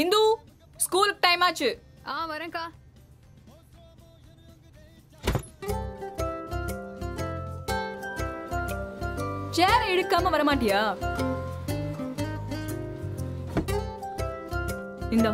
இந்து ஸ்கூலுக்கு டைம் ஆச்சு. வரேன்க்கா. சேர் எடுக்காம வரமாட்டியா? இந்தா.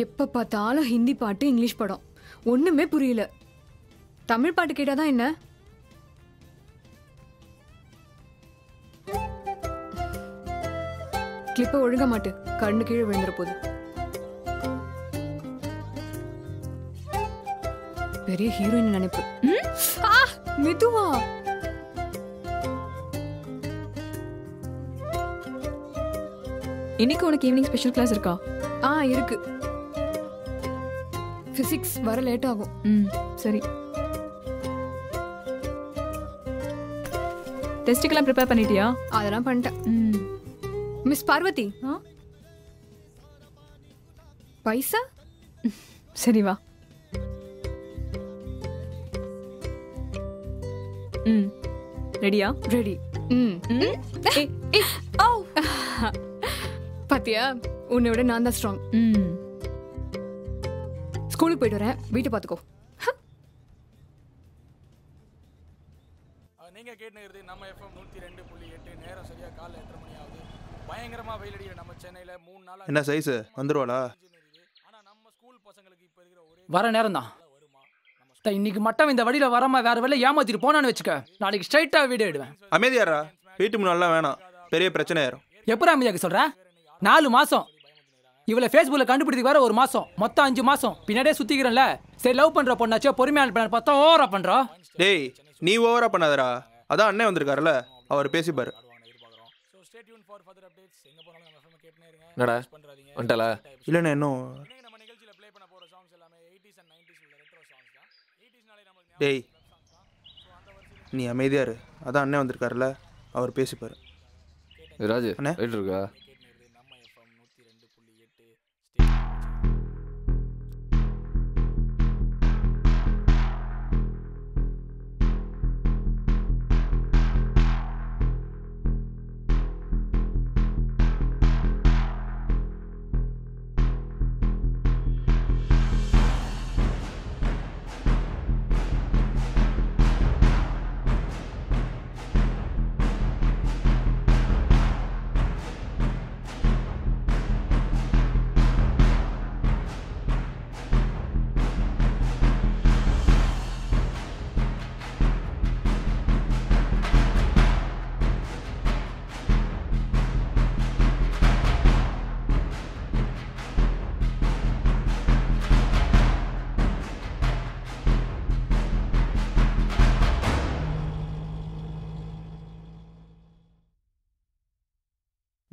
எப்ப பார்த்தாலும் ஹிந்தி பாட்டு இங்கிலீஷ் படம் ஒண்ணுமே புரியல. தமிழ் பாட்டு கேட்டாதான் என்ன? கிளிப்ப ஒழுங்க மாட்டு, கண்ணு கீழே விழுந்துற போது. பெரிய ஹீரோயின் நினைப்பு. மெதுவா. இன்னைக்கு உனக்கு ஈவினிங் ஸ்பெஷல் கிளாஸ் இருக்கா? இருக்கு. பிசிக்ஸ் வர லேட் ஆகும். சரி. டெஸ்ட்டுக்கெல்லாம் ப்ரிப்பேர் பண்ணிட்டியா? அதெல்லாம் பண்ணிட்டேன். மிஸ் பார்வதி, பைசா? சரி வா. ரெடியா? ரெடி. பாத்தியா, உன்னை விட நான் தான் ஸ்ட்ராங். ஸ்கூலுக்கு போயிட்டு வரேன், வீட்டை பார்த்துக்கோ. நீங்க கேட்டுக்கிறது நம்ம FM 102.8. நேரம் சரியா காலை 8:30 மணி ஆகுது. பயங்கரமா வெயில் அடிக்கிற நம்ம சென்னையில 3 நாளா என்ன சைஸ் வந்துருவாளா? ஆனா நம்ம ஸ்கூல் பசங்களுக்கு இப்ப இருக்கிற ஒரே வர நேரம் தான். இன்னைக்கு மட்டும் இந்த வழியில வராம வேற வேலை ஏமாத்திட்டு போனான்னு வச்சுக்க, நாளைக்கு ஸ்ட்ரைட்டா வீடியோ எடுவேன். அமைதியாரா, வீட்டு முன்னாலாம் வேணாம், பெரிய பிரச்சனை ஆயிரும். எப்பறம் அமைதியாக சொல்ற? 4 மாசம் இவளை ஃபேஸ்புக்ல கண்டுபிடிக்க வேற 1 மாசம், மொத்தம் 5 மாசம் பின்னாடியே சுத்திக்கிறேன்ல. சரி, லவ் பண்ற பொண்ணாச்சே பொறுமையான பிளான் பார்த்தா ஓவரா பண்றோம். டேய், நீ ஓவரா பண்ணாதடா. அதான் அண்ணன் வந்திருக்காருல்ல, அவர் பேசிப்பாரு. என்னடா வந்துட்டல? இல்லைண்ணே, இன்னும். டேய், நீ அமைதியாரு. அதான் அண்ணன் வந்திருக்காருல்ல, அவர் பேசிப்பாரு. ராஜு ரைட் இருக்கா?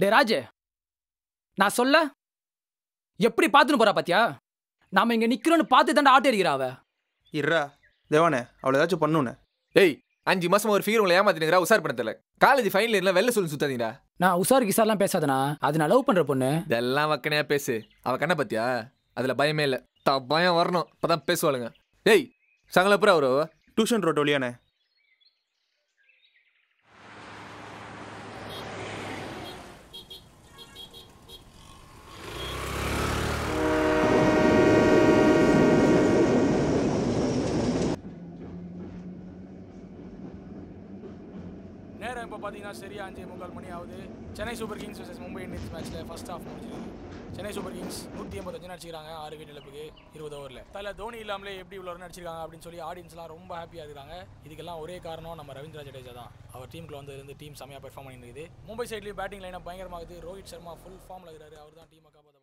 டே ராஜே, நான் சொல்ல எப்படி பார்த்துன்னு போறா பாத்தியா? நாம இங்க நிக்கிறோன்னு பார்த்து தாண்டா ஆட்டோ அடிக்கிறா அவ. இருடா தேவானே, அவளை ஏதாச்சும் பண்ணுனே. ஏய், 5 மாசமா ஒரு ஃபிகர் உங்களை ஏமாத்தினுங்கறா, உசார் பண்ண தெரியல. காலேஜ் ஃபைனல் இயர்ல வெள்ள சொல்லி சுத்தாதீங்கடா. நான் உசார் கிசார்லாம் பேசாதனா, அது நான் லவ் பண்ற பொண்ணு. இதெல்லாம் வக்கனையா பேசு. அவ கண்ணை பாத்தியா? அதுல பயமே இல்ல. பயம் வரணும், அப்பதான் பேசுவாளுங்க. ஏய், சங்கல அப்புறம் அவரு டியூஷன் ரோட் வழியானே. நேரம் இப்போ பார்த்தீங்கன்னா சரியா 5:45 மணி ஆகுது. Chennai super Kings vs Mumbai Indians மேட்ச்சில் ஃபர்ஸ்ட் ஹாஃப் முடிஞ்சிருக்கு. சென்னை சூப்பர் கிங்ஸ் 185 அடிச்சிருக்காங்க 6 விக்கெட் இழப்புக்கு 20 ஓவரில். தலை தோனி இல்லாமலே எப்படி இவ்வளோ ரன் அடிச்சிருக்காங்க அப்படின்னு சொல்லி ஆடியன்ஸ்லாம் ரொம்ப ஹாப்பியாக இருக்காங்க. இதுக்கெல்லாம் ஒரே காரணம் நம்ம ரவீந்திர ஜடேஜா தான். அவர் டீமுக்குள்ள வந்ததுலேருந்து டீம் செம்மையாக பெர்ஃபார்ம் பண்ணியிருக்குது. மும்பை சைட்லேயும் பேட்டிங் லைனாக பயங்கரமாகுது. ரோஹித் சர்மா ஃபுல் ஃபார்மில் இருக்கிறாரு. அவர் தான் டீமை காப்பாற்ற.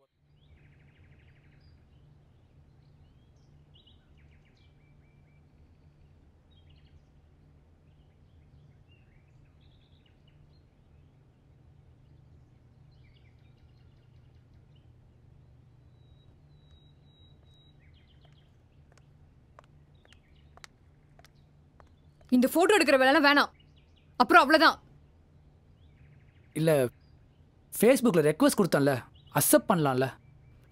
இந்த போட்டோ எடுக்கிற வேலைலாம் வேணாம். அப்புறம் அவ்வளவுதான். இல்லை ஃபேஸ்புக்கில் ரெக்வஸ்ட் கொடுத்தேன்ல, அக்செப்ட் பண்ணலாம்ல.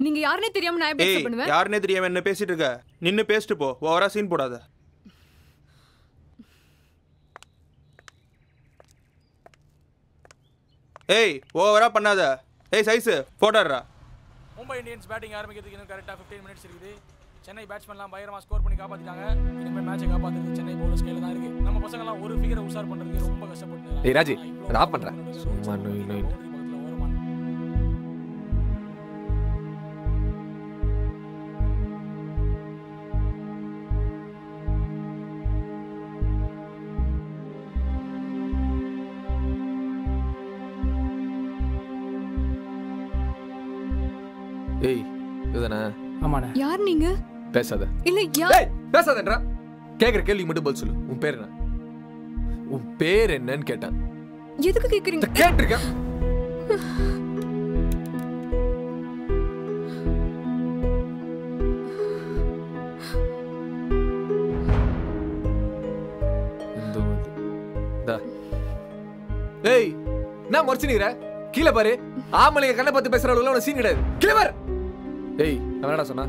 நீங்க யாருனே தெரியாம நான் எப்படி ஏய் accept பண்ணுவேன்? யாருன்னே தெரியாம என்ன பேசிட்டு இருக்க? நின்னு பேசிட்டு போ, ஓவரா சீன் போடாத. ஏய் ஓவரா பண்ணாத. ஏய் சைஸ் போடாதடா. மும்பை இந்தியன்ஸ் பேட்டிங் ஆரம்பிக்கிறதுக்கு இன்னும் கரெக்டாக 15 மினிட்ஸ் இருக்குது. சென்னை பேட்ஸ்மேன்லாம் பயங்கரமாக ஸ்கோர் பண்ணி காப்பாற்றிட்டாங்க. இனிமேல் மேட்சை காப்பாற்றுறது சென்னை பவுலர்ஸ் கையில் தான் இருக்குது. நம்ம பசங்களாம் ஒரு ஃபிகரை உஷார் பண்ணுறதுக்கு ரொம்ப கஷ்டப்பட்டு. ஏய் ராஜி, அதை ஆஃப் பண்ணுறேன். சும்மா நோய் நோய். ஏய் இதுதானே? ஆமாண்ணே. யார் நீங்க? பேசாத. இல்ல யார்? ஏய் பேசாதன்றா. கேக்குற கேள்விக்கு மட்டும் பதில் சொல்லு. உன் பேர் என்ன? உன் பேர் என்னன்னு கேட்டேன். எதுக்கு கேக்குறீங்க? கேட்டிருக்கேன். ஏய் நான் முறைச்சுனிக்கிற கீழே பாரு. ஆம்பளைங்க கண்ணை பார்த்து பேசுற அளவுல உனக்கு சீன் கிடையாது. கீழே பாரு. ஏய் நான் என்னடா சொன்னா?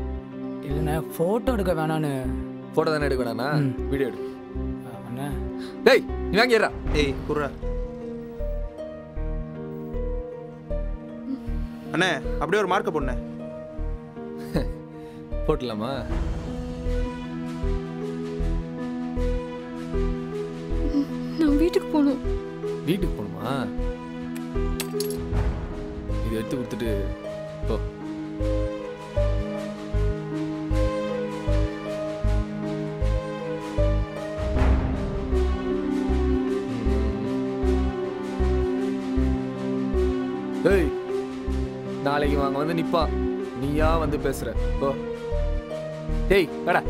இல்லைண்ணே ஃபோட்டோ எடுக்க வேணான்னு. போட்டோ தானே எடுக்க வேணாண்ணா? வீடியோ எடு. அண்ணே டேய் நீ வாங்க ஏறா. ஏய் குர்ரா. அண்ணே அப்படியே ஒரு மார்க்க போடுண்ணே. போட்டலாமா? நான் வீட்டுக்கு போகணும். வீட்டுக்கு போகணுமா? இது எடுத்து கொடுத்துட்டு போ. ஏய் நாளைக்கு வாங்க வந்து நிப்பா. நீயா வந்து பேசுற. ஓ டேய் வாடா.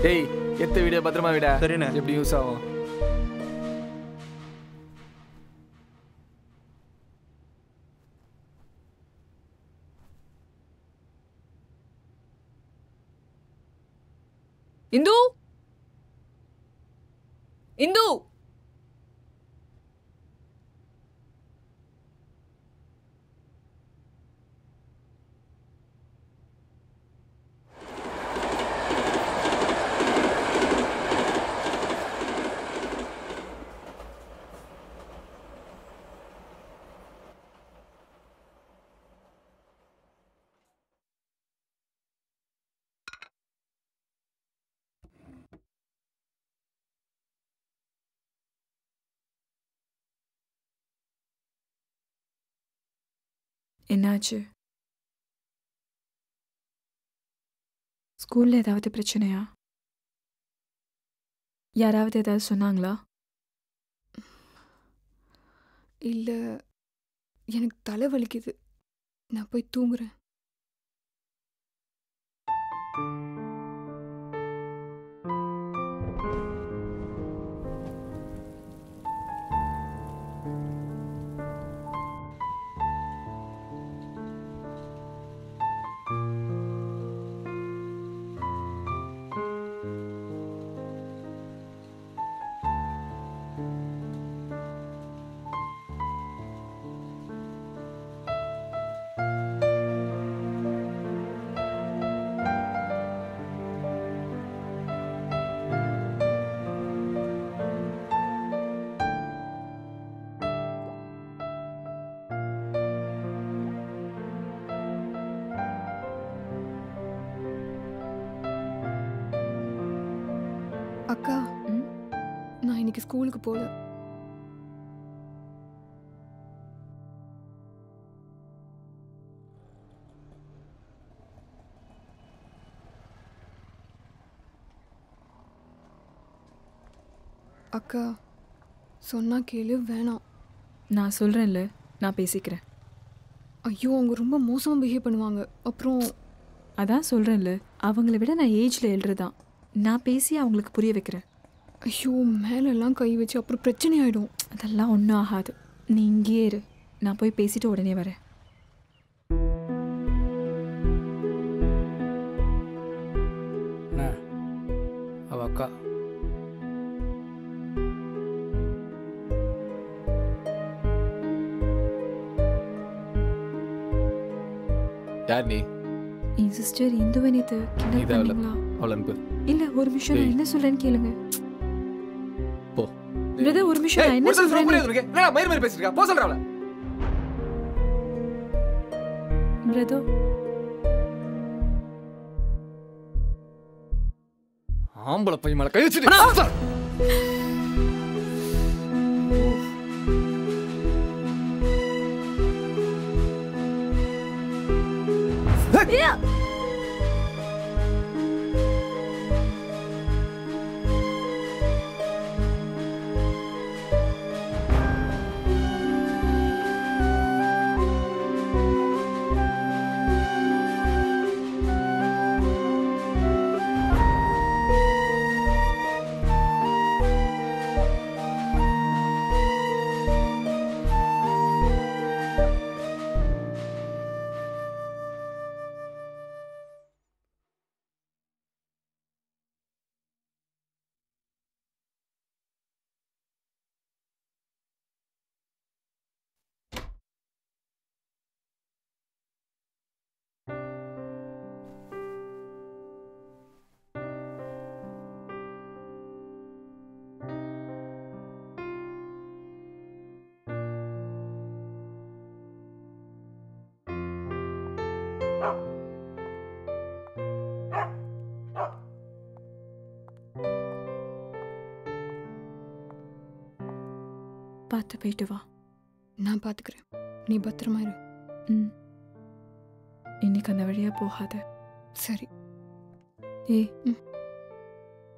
டேய் எத்த வீடியோ பத்திரமா விட. சரிண்ணே. எப்படி யூஸ் ஆகும்? இந்து இந்து என்னாச்சு? ஸ்கூல்ல ஏதாவது பிரச்சனையா? யாராவது ஏதாவது சொன்னாங்களா? இல்ல எனக்கு தலை வலிக்குது. நான் போய் தூங்குறேன். அக்கா நான் இன்னைக்கு ஸ்கூலுக்கு போகல. அக்கா சொன்னா கேளு. வேணாம். நான் சொல்றேன்ல, நான் பேசிக்கிறேன். ஐயோ அவங்க ரொம்ப மோசமாக பிஹேவ் பண்ணுவாங்க. அப்புறம் அதான் சொல்றேன்ல, அவங்கள விட நான் ஏஜ்ல எழுறதான். நான் பேசி அவங்களுக்கு புரிய வைக்கிறேன். ஐயோ மேலெல்லாம் கை வச்சு அப்புறம் பிரச்சனை ஆகிடும். அதெல்லாம் ஒன்றும் ஆகாது. நீ இங்கேயே இரு, நான் போய் பேசிட்டு உடனே வரேன். அண்ணா அவ அக்கா யார் நீ? என் சிஸ்டர் இந்துவை நேத்து கிண்டல் இதா இல்ல. பண்ணீங்களா? அவளை அனுப்பு. இல்ல ஒரு நிமிஷம் நான் டேய். என்ன சொல்றேன்னு கேளுங்க. போ. பிரதர் ஒரு நிமிஷம் நான் என்ன சொல்றேன்னு என்னடா மயிர் மாதிரி பேசிட்டு இருக்கா? போ சொல்றா அவளை. பிரதர் ஆம்பளை பையன் மேல கை வச்சுட்டு பார்த்து போயிட்டு வா. நான் பாத்துக்கிறேன். நீ பத்திரமா இரு. ம். இன்னைக்கு அந்த வழியா போகாத. சரி. ஏய்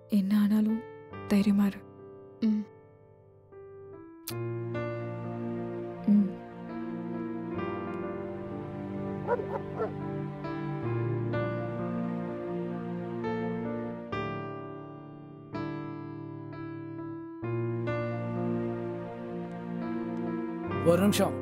என்ன ஆனாலும் தைரியமா இரு. ம். ம். ஒரு நிமிஷம்.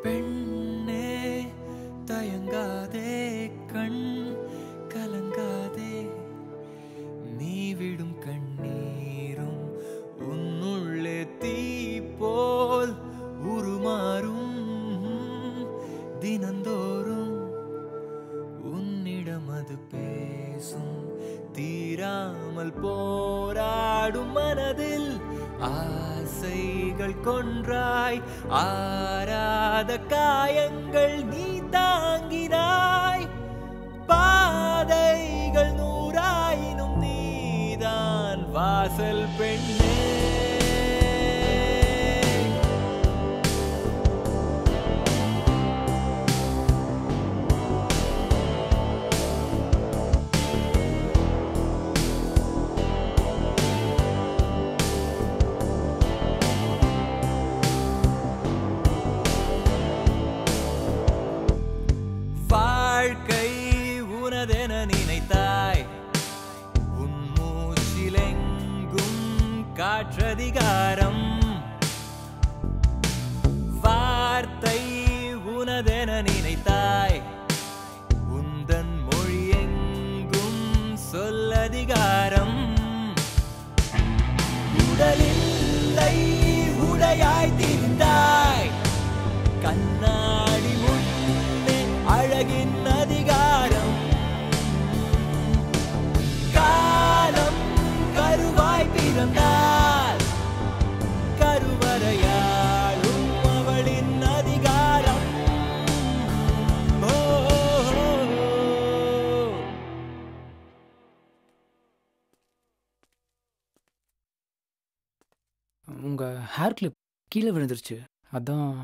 பெண்ணே தயங்காதே, கண் கலங்காதே, நீ விடும் கண்ணீரும் உன்னுள்ளே தீ போல் உருமாறும். தினந்தோறும் உன்னிடம் அது பேசும். தீராமல் போராடும் மனதில் ஆசைகள் கொன்றாய். ஆராத காயங்கள் நீ தாங்கினாய். பாதைகள் நூறாயினும் நீதான் வாசல் பெண்ணே. வாழ்க்கை உனதென நினைத்தாய். உன் மூச்சிலெங்கும் காற்றதிகாரம். வார்த்தை உனதென நினைத்தாய். உந்தன் மொழியெங்கும் சொல்லதிகாரம். உடலில்லை உடையாய் திரிந்தாய். கண்ணாடி முன்னே அழகின் அதிகாரம். காலம் கருவாய் பிறந்தால் கருவறையாளும் அவளின் அதிகாரம். உங்க ஹேர் கிளிப் கீழே விழுந்துருச்சு அதான்.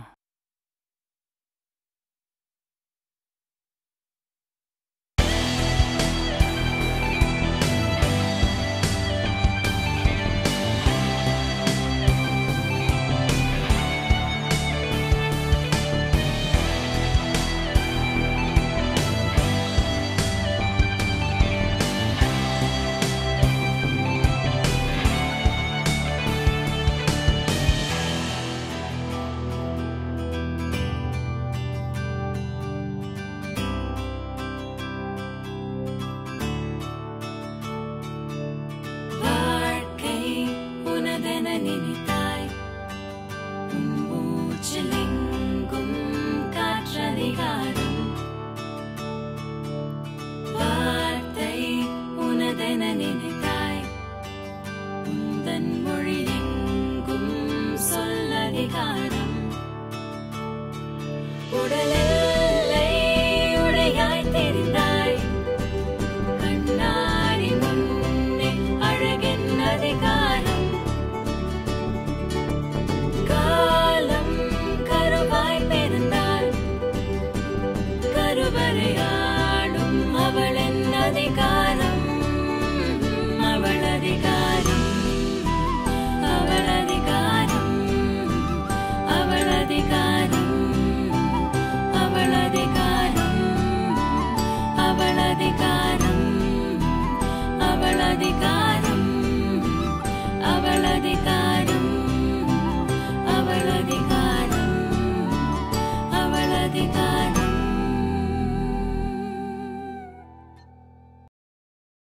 அவளதிகாரம்